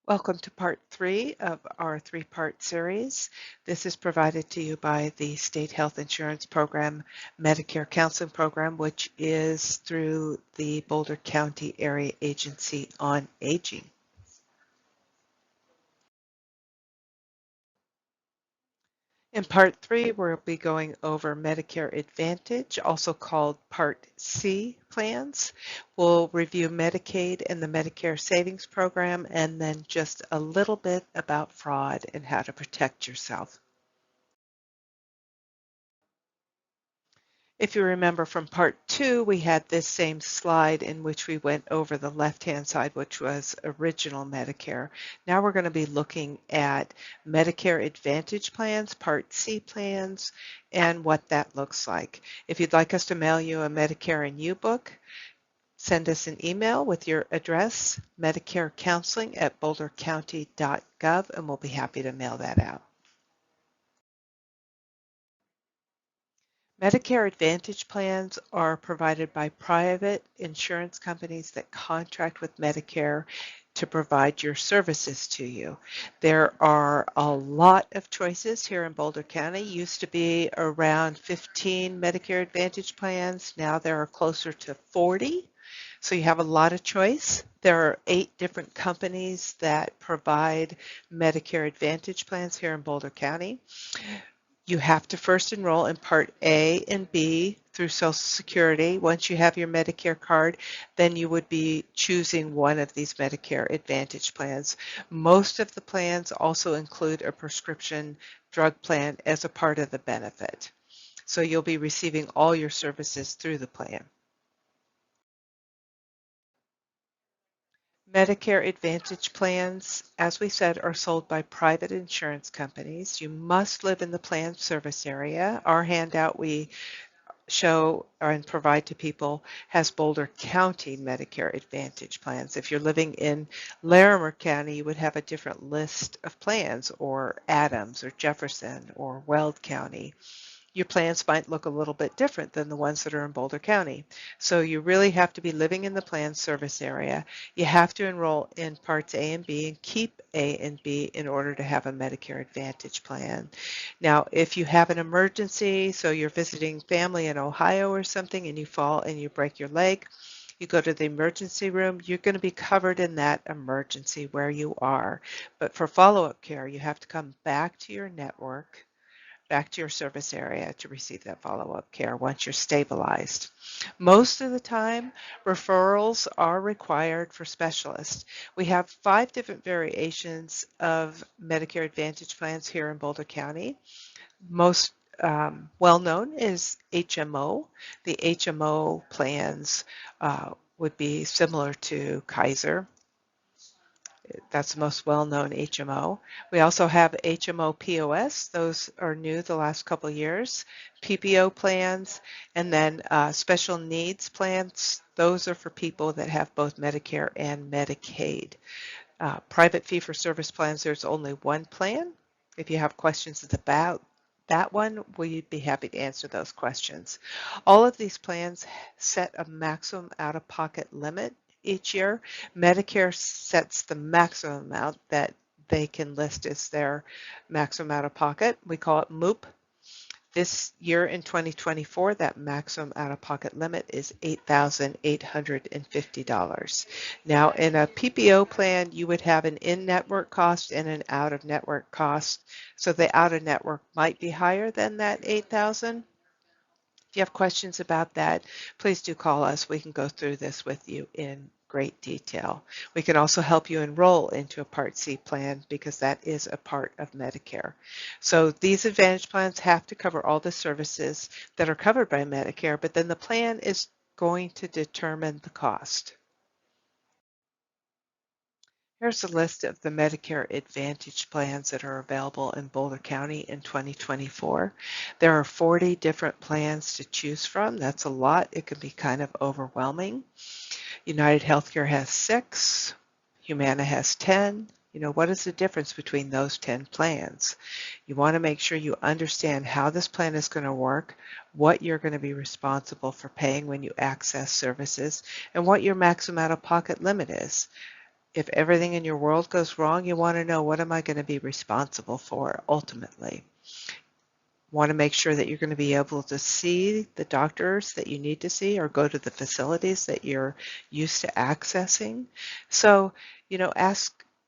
Welcome to part 3 of our 3-part series. This is provided to you by the State Health Insurance Program Medicare Counseling Program, which is through the Boulder County Area Agency on Aging. In part 3, we'll be going over Medicare Advantage, also called Part C plans. We'll review Medicaid and the Medicare Savings Program, and then just a little bit about fraud and how to protect yourself. If you remember from part 2, we had this same slide in which we went over the left-hand side, which was original Medicare. Now we're going to be looking at Medicare Advantage plans, Part C plans, and what that looks like. If you'd like us to mail you a Medicare and You book, send us an email with your address, medicarecounseling@bouldercounty.gov, and we'll be happy to mail that out. Medicare Advantage plans are provided by private insurance companies that contract with Medicare to provide your services to you. There are a lot of choices here in Boulder County. Used to be around 15 Medicare Advantage plans. Now there are closer to 40. So you have a lot of choice. There are 8 different companies that provide Medicare Advantage plans here in Boulder County. You have to first enroll in Part A and B through Social Security. Once you have your Medicare card, then you would be choosing one of these Medicare Advantage plans. Most of the plans also include a prescription drug plan as a part of the benefit. So you'll be receiving all your services through the plan. Medicare Advantage plans, as we said, are sold by private insurance companies. You must live in the plan service area. Our handout we show and provide to people has Boulder County Medicare Advantage plans. If you're living in Larimer County, you would have a different list of plans, or Adams or Jefferson or Weld County. Your plans might look a little bit different than the ones that are in Boulder County. So you really have to be living in the plan service area. You have to enroll in Parts A and B and keep A and B in order to have a Medicare Advantage plan. Now, if you have an emergency, so you're visiting family in Ohio or something and you fall and you break your leg, you go to the emergency room, you're going to be covered in that emergency where you are. But for follow-up care, you have to come back to your network, back to your service area to receive that follow-up care once you're stabilized. Most of the time, referrals are required for specialists. We have 5 different variations of Medicare Advantage plans here in Boulder County. Most well-known is HMO. The HMO plans would be similar to Kaiser. That's the most well-known HMO. We also have HMO POS. Those are new the last couple of years. PPO plans, and then special needs plans. Those are for people that have both Medicare and Medicaid. Private fee-for-service plans, there's only one plan. If you have questions about that one, we'd be happy to answer those questions. All of these plans set a maximum out-of-pocket limit each year. Medicare sets the maximum amount that they can list as their maximum out-of-pocket. We call it MOOP. This year in 2024, that maximum out-of-pocket limit is $8,850. Now, in a PPO plan, you would have an in-network cost and an out-of-network cost. So the out-of-network might be higher than that $8,000. If you have questions about that, please do call us. We can go through this with you in great detail. We can also help you enroll into a Part C plan because that is a part of Medicare. So these Advantage plans have to cover all the services that are covered by Medicare, but then the plan is going to determine the cost. Here's a list of the Medicare Advantage plans that are available in Boulder County in 2024. There are 40 different plans to choose from. That's a lot. It can be kind of overwhelming. United Healthcare has 6. Humana has 10. What is the difference between those 10 plans? You want to make sure you understand how this plan is going to work, what you're going to be responsible for paying when you access services, and what your maximum out-of-pocket limit is. If everything in your world goes wrong, you want to know, what am I going to be responsible for ultimately? Want to make sure that you're going to be able to see the doctors that you need to see or go to the facilities that you're used to accessing. So,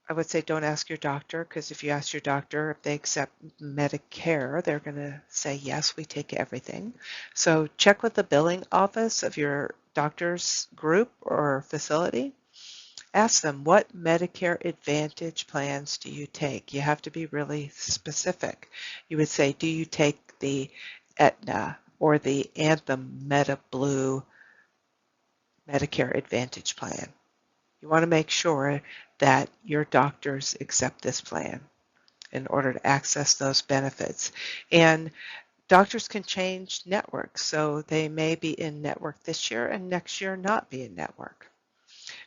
I would say don't ask your doctor, because if you ask your doctor if they accept Medicare, they're going to say, yes, we take everything. So check with the billing office of your doctor's group or facility. Ask them, what Medicare Advantage plans do you take? You have to be really specific. You would say, do you take the Aetna or the Anthem Meta Blue Medicare Advantage plan? You want to make sure that your doctors accept this plan in order to access those benefits. And doctors can change networks, so they may be in network this year and next year not be in network.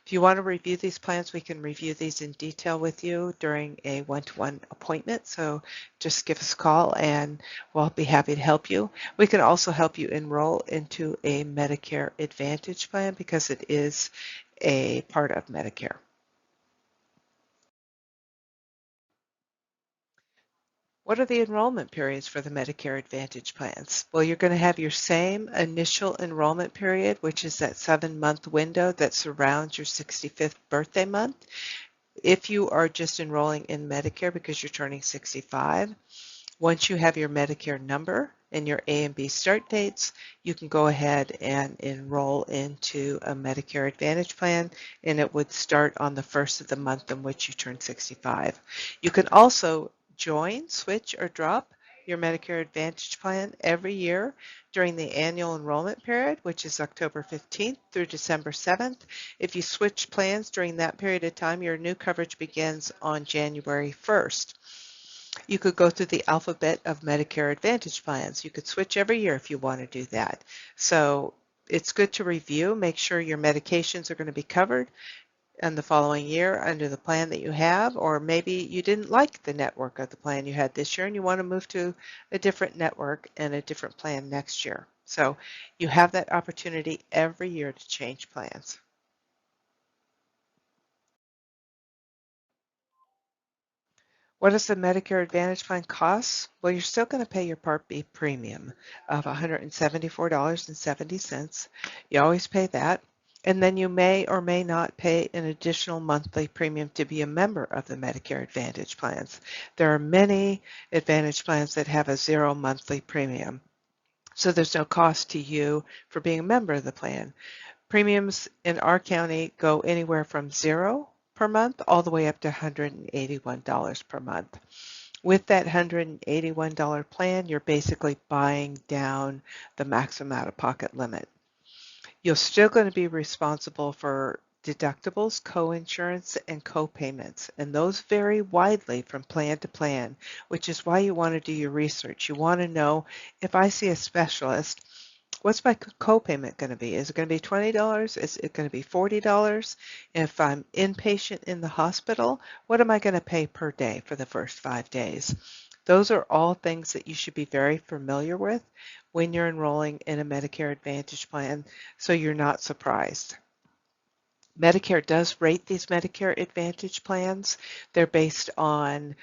If you want to review these plans, we can review these in detail with you during a one-to-one appointment. So just give us a call and we'll be happy to help you. We can also help you enroll into a Medicare Advantage plan because it is a part of Medicare. What are the enrollment periods for the Medicare Advantage plans? Well, you're going to have your same initial enrollment period, which is that 7-month window that surrounds your 65th birthday month. If you are just enrolling in Medicare because you're turning 65, once you have your Medicare number and your A and B start dates, you can go ahead and enroll into a Medicare Advantage plan, and it would start on the first of the month in which you turn 65. You can also join, switch, or drop your Medicare Advantage plan every year during the annual enrollment period, which is October 15th through December 7th. If you switch plans during that period of time, your new coverage begins on January 1st. You could go through the alphabet of Medicare Advantage plans. You could switch every year if you want to do that. So it's good to review, make sure your medications are going to be covered in the following year under the plan that you have, or maybe you didn't like the network of the plan you had this year and you want to move to a different network and a different plan next year. So you have that opportunity every year to change plans. What does the Medicare Advantage plan cost? Well, you're still going to pay your Part B premium of $174.70. You always pay that. And then you may or may not pay an additional monthly premium to be a member of the Medicare Advantage plans. There are many Advantage plans that have a 0 monthly premium. So there's no cost to you for being a member of the plan. Premiums in our county go anywhere from 0 per month all the way up to $181 per month. With that $181 plan, you're basically buying down the maximum out-of-pocket limit. You're still going to be responsible for deductibles, co-insurance, and co-payments, and those vary widely from plan to plan, which is why you want to do your research. You want to know, if I see a specialist, what's my co-payment going to be? Is it going to be $20? Is it going to be $40? If I'm inpatient in the hospital, what am I going to pay per day for the first 5 days? Those are all things that you should be very familiar with when you're enrolling in a Medicare Advantage plan, so you're not surprised. Medicare does rate these Medicare Advantage plans. They're based on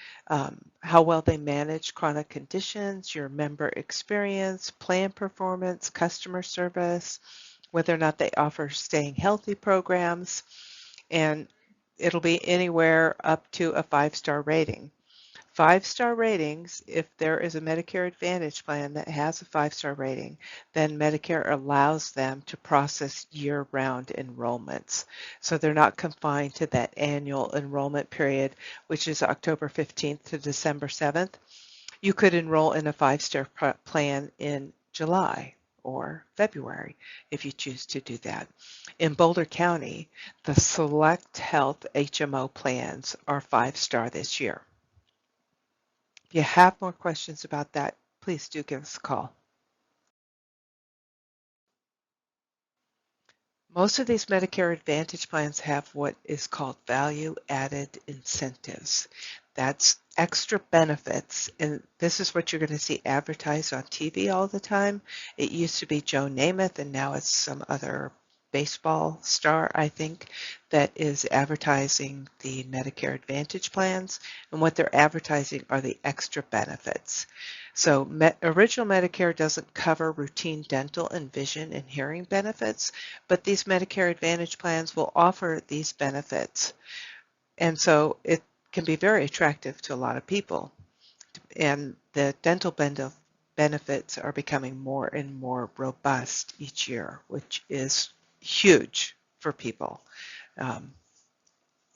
how well they manage chronic conditions, your member experience, plan performance, customer service, whether or not they offer staying healthy programs, and it'll be anywhere up to a 5-star rating. 5-star ratings, if there is a Medicare Advantage plan that has a 5-star rating, then Medicare allows them to process year-round enrollments. So they're not confined to that annual enrollment period, which is October 15th to December 7th. You could enroll in a 5-star plan in July or February if you choose to do that. In Boulder County, the Select Health HMO plans are 5-star this year. If you have more questions about that, please do give us a call. Most of these Medicare Advantage plans have what is called value-added incentives. That's extra benefits, and this is what you're going to see advertised on TV all the time. It used to be Joe Namath, and now it's some other baseball star, I think, that is advertising the Medicare Advantage plans, and what they're advertising are the extra benefits. So original Medicare doesn't cover routine dental and vision and hearing benefits, but these Medicare Advantage plans will offer these benefits. And so it can be very attractive to a lot of people. And the dental benefits are becoming more and more robust each year, which is huge for people um,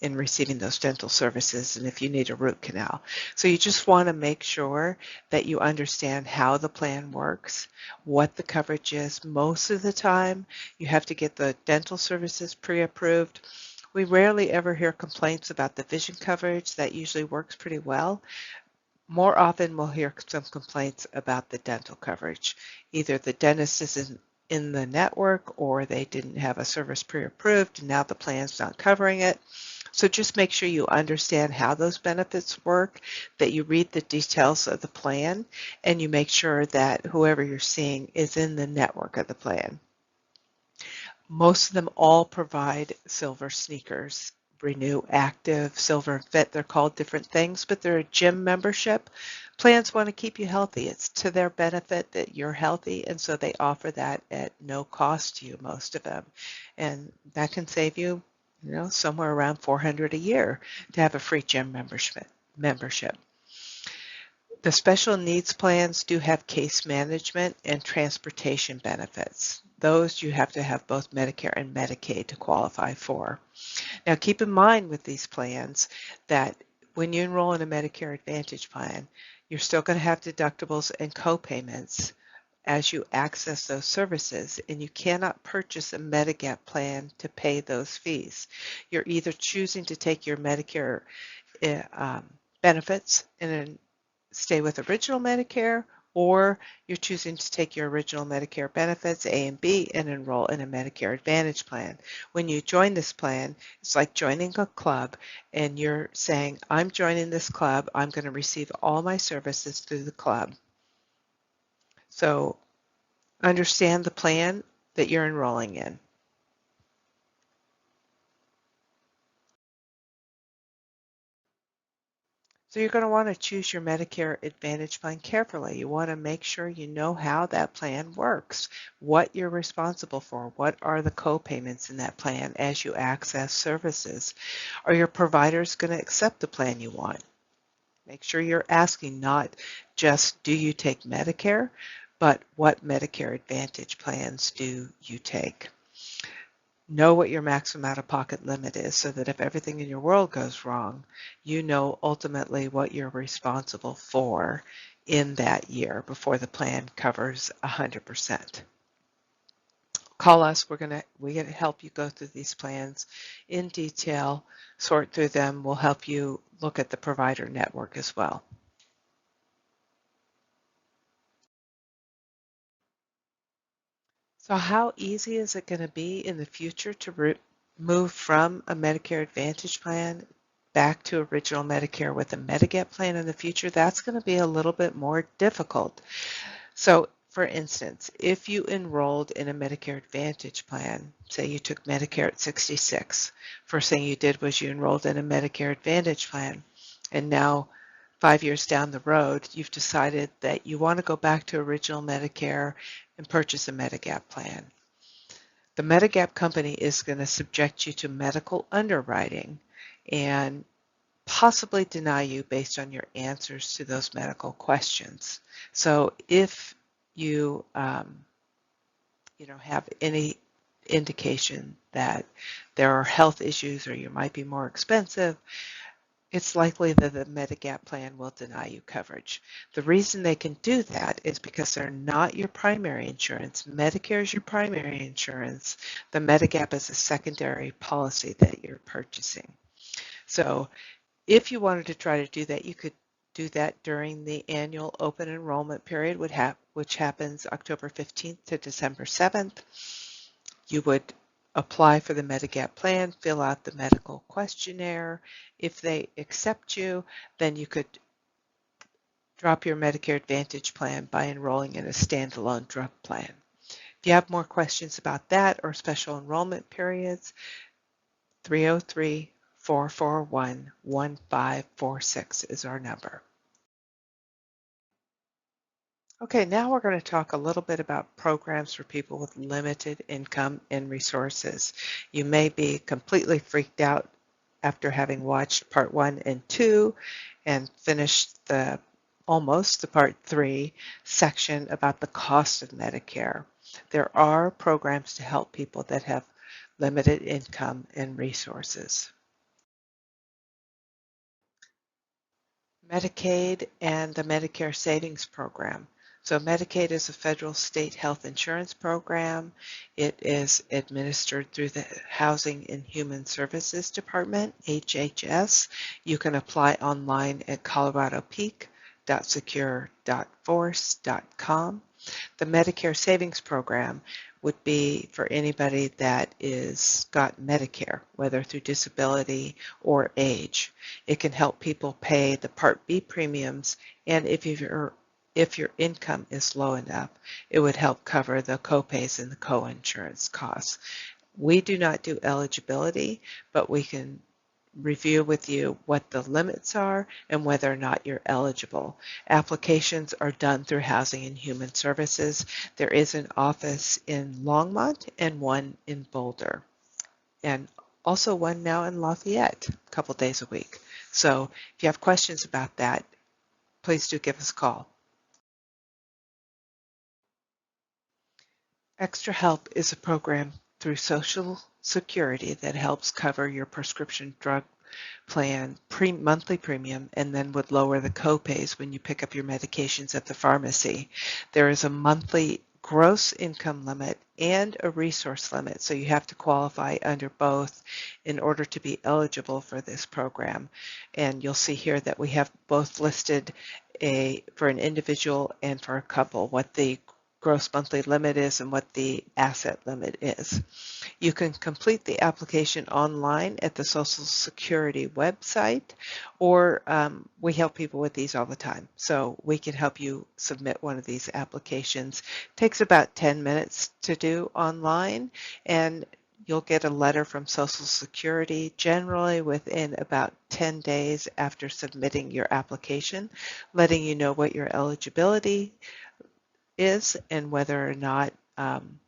in receiving those dental services and if you need a root canal. So you just want to make sure that you understand how the plan works, what the coverage is. Most of the time, you have to get the dental services pre-approved. We rarely ever hear complaints about the vision coverage. That usually works pretty well. More often we'll hear some complaints about the dental coverage. Either the dentist isn't in the network or they didn't have a service pre-approved and now the plan's not covering it. So just make sure you understand how those benefits work, that you read the details of the plan, and you make sure that whoever you're seeing is in the network of the plan. Most of them all provide silver sneakers. Renew, Active, Silver, and Fit, they're called different things, but they're a gym membership. Plans want to keep you healthy. It's to their benefit that you're healthy, and so they offer that at no cost to you, most of them. And that can save you, somewhere around $400 a year to have a free gym membership. The special needs plans do have case management and transportation benefits. Those you have to have both Medicare and Medicaid to qualify for. Now keep in mind with these plans that when you enroll in a Medicare Advantage plan, you're still going to have deductibles and co-payments as you access those services, and you cannot purchase a Medigap plan to pay those fees. You're either choosing to take your Medicare benefits and stay with original Medicare, or you're choosing to take your original Medicare benefits, A and B, and enroll in a Medicare Advantage plan. When you join this plan, it's like joining a club, and you're saying, I'm joining this club, I'm going to receive all my services through the club. So understand the plan that you're enrolling in. So you're going to want to choose your Medicare Advantage plan carefully. You want to make sure you know how that plan works, what you're responsible for, what are the co-payments in that plan as you access services. Are your providers going to accept the plan you want? Make sure you're asking not just do you take Medicare, but what Medicare Advantage plans do you take? Know what your maximum out-of-pocket limit is so that if everything in your world goes wrong, you know ultimately what you're responsible for in that year before the plan covers 100%. Call us. We're going to help you go through these plans in detail, sort through them. We'll help you look at the provider network as well. So how easy is it going to be in the future to move from a Medicare Advantage plan back to original Medicare with a Medigap plan in the future? That's going to be a little bit more difficult. So for instance, if you enrolled in a Medicare Advantage plan, say you took Medicare at 66, first thing you did was you enrolled in a Medicare Advantage plan, and now 5 years down the road, you've decided that you want to go back to original Medicare and purchase a Medigap plan. The Medigap company is going to subject you to medical underwriting and possibly deny you based on your answers to those medical questions. So if you have any indication that there are health issues or you might be more expensive, it's likely that the Medigap plan will deny you coverage. The reason they can do that is because they're not your primary insurance. Medicare is your primary insurance. The Medigap is a secondary policy that you're purchasing. So if you wanted to try to do that, you could do that during the annual open enrollment period, which happens October 15th to December 7th. You would apply for the Medigap plan, fill out the medical questionnaire. If they accept you, then you could drop your Medicare Advantage plan by enrolling in a standalone drug plan. If you have more questions about that or special enrollment periods, 303-441-1546 is our number. Okay, now we're going to talk a little bit about programs for people with limited income and resources. You may be completely freaked out after having watched part 1 and 2 and finished almost the part 3 section about the cost of Medicare. There are programs to help people that have limited income and resources. Medicaid and the Medicare Savings Program. So Medicaid is a federal state health insurance program. It is administered through the Housing and Human Services Department, HHS. You can apply online at coloradopeak.secure.force.com. The Medicare Savings Program would be for anybody that is got Medicare, whether through disability or age. It can help people pay the Part B premiums, and if your income is low enough, it would help cover the copays and the co-insurance costs. We do not do eligibility, but we can review with you what the limits are and whether or not you're eligible. Applications are done through Housing and Human Services. There is an office in Longmont and one in Boulder, and also one now in Lafayette, a couple days a week. So if you have questions about that, please do give us a call. Extra Help is a program through Social Security that helps cover your prescription drug plan monthly premium and then would lower the copays when you pick up your medications at the pharmacy. There is a monthly gross income limit and a resource limit, so you have to qualify under both in order to be eligible for this program. And you'll see here that we have both listed for an individual and for a couple what the gross monthly limit is and what the asset limit is. You can complete the application online at the Social Security website, or we help people with these all the time. So we can help you submit one of these applications. It takes about 10 minutes to do online, and you'll get a letter from Social Security generally within about 10 days after submitting your application, letting you know what your eligibility is and whether or not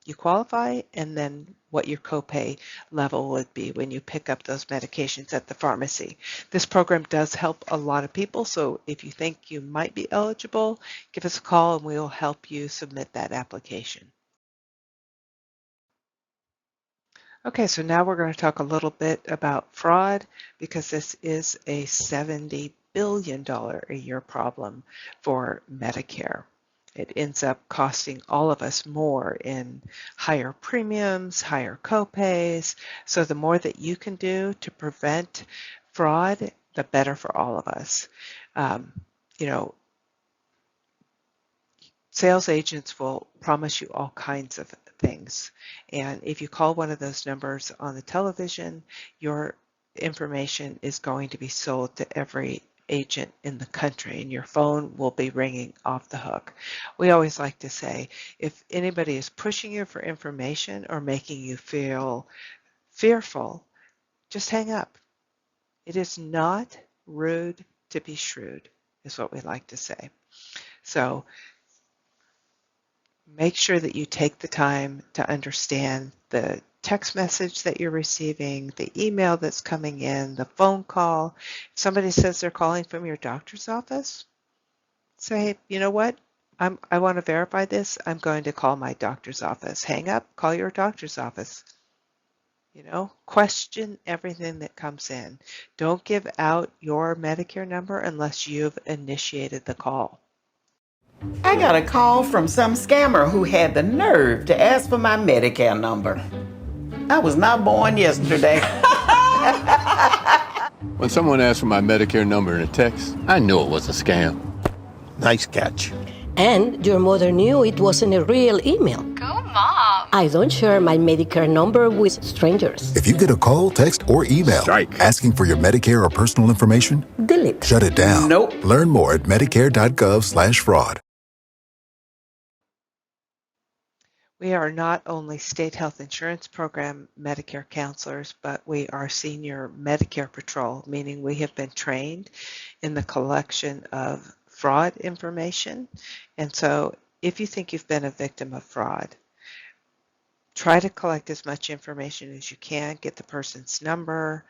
you qualify, and then what your copay level would be when you pick up those medications at the pharmacy. This program does help a lot of people, so if you think you might be eligible, give us a call and we'll help you submit that application. Okay, so now we're going to talk a little bit about fraud, because this is a $70 billion a year problem for Medicare. It ends up costing all of us more in higher premiums, higher copays. So the more that you can do to prevent fraud, the better for all of us. Sales agents will promise you all kinds of things. And if you call one of those numbers on the television, your information is going to be sold to every agent in the country, and your phone will be ringing off the hook. We always like to say, if anybody is pushing you for information or making you feel fearful, just hang up. It is not rude to be shrewd, is what we like to say. So make sure that you take the time to understand the text message that you're receiving, the email that's coming in, the phone call. If somebody says they're calling from your doctor's office, say, you know what? I want to verify this. I'm going to call my doctor's office. Hang up, call your doctor's office. Question everything that comes in. Don't give out your Medicare number unless you've initiated the call. I got a call from some scammer who had the nerve to ask for my Medicare number. I was not born yesterday. When someone asked for my Medicare number in a text, I knew it was a scam. Nice catch. And your mother knew it wasn't a real email. Go, Mom! I don't share my Medicare number with strangers. If you get a call, text, or email asking for your Medicare or personal information, Delete. Shut it down. Nope. Learn more at medicare.gov/fraud. We are not only state health insurance program Medicare counselors, but we are senior Medicare patrol, meaning we have been trained in the collection of fraud information. And so if you think you've been a victim of fraud, try to collect as much information as you can, get the person's number,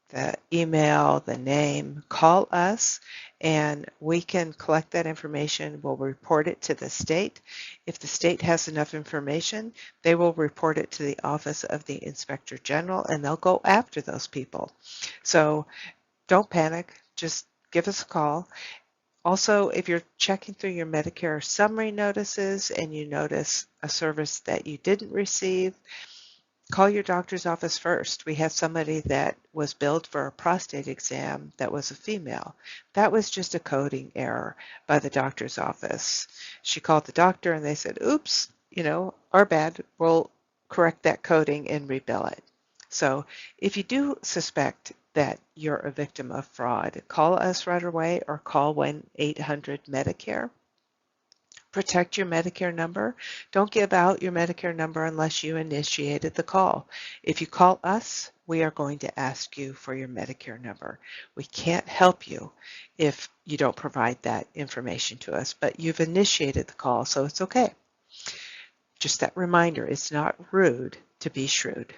the email, the name, call us, and we can collect that information. We'll report it to the state. If the state has enough information, they will report it to the Office of the Inspector General, and they'll go after those people. So don't panic. Just give us a call. Also, if you're checking through your Medicare summary notices and you notice a service that you didn't receive, call your doctor's office first. We had somebody that was billed for a prostate exam that was a female. That was just a coding error by the doctor's office. She called the doctor and they said, oops, our bad. We'll correct that coding and rebill it. So if you do suspect that you're a victim of fraud, call us right away or call 1-800-MEDICARE. Protect your Medicare number. Don't give out your Medicare number unless you initiated the call. If you call us, we are going to ask you for your Medicare number. We can't help you if you don't provide that information to us, but you've initiated the call, so it's okay. Just that reminder, it's not rude to be shrewd.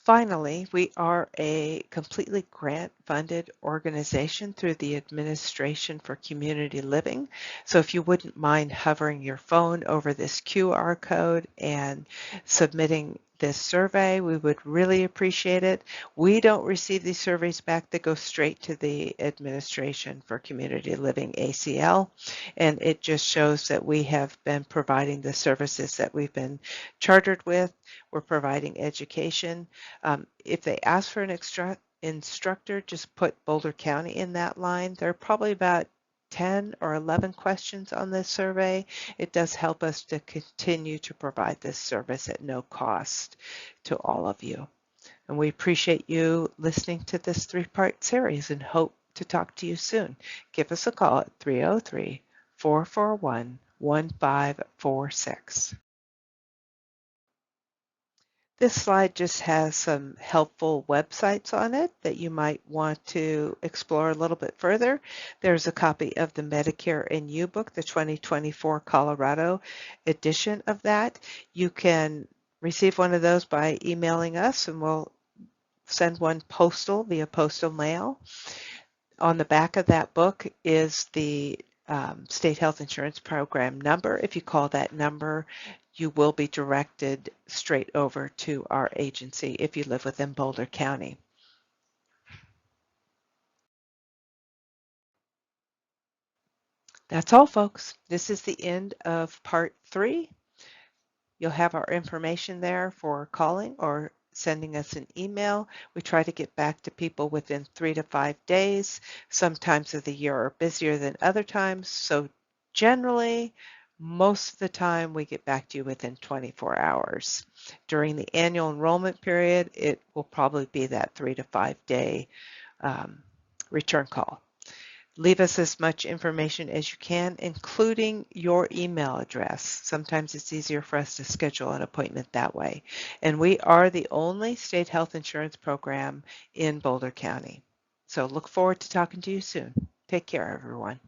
Finally, we are a completely grant-funded organization through the Administration for Community Living. So if you wouldn't mind hovering your phone over this QR code and submitting this survey, we would really appreciate it. We don't receive these surveys back. They go straight to the Administration for Community Living, ACL, and it just shows that we have been providing the services that we've been chartered with. We're providing education. If they ask for an instructor, just put Boulder County in that line. There are probably about 10 or 11 questions on this survey. It does help us to continue to provide this service at no cost to all of you. And we appreciate you listening to this 3-part series and hope to talk to you soon. Give us a call at 303-441-1546. This slide just has some helpful websites on it that you might want to explore a little bit further. There's a copy of the Medicare and You book, the 2024 Colorado edition of that. You can receive one of those by emailing us, and we'll send one via postal mail. On the back of that book is the state health insurance program number. If you call that number, you will be directed straight over to our agency if you live within Boulder County. That's all, folks. This is the end of part 3. You'll have our information there for calling or sending us an email. We try to get back to people within 3 to 5 days. Some times of the year are busier than other times, so generally, most of the time we get back to you within 24 hours. During the annual enrollment period, it will probably be that 3 to 5 day return call. Leave us as much information as you can, including your email address. Sometimes it's easier for us to schedule an appointment that way. And we are the only state health insurance program in Boulder County. So look forward to talking to you soon. Take care, everyone.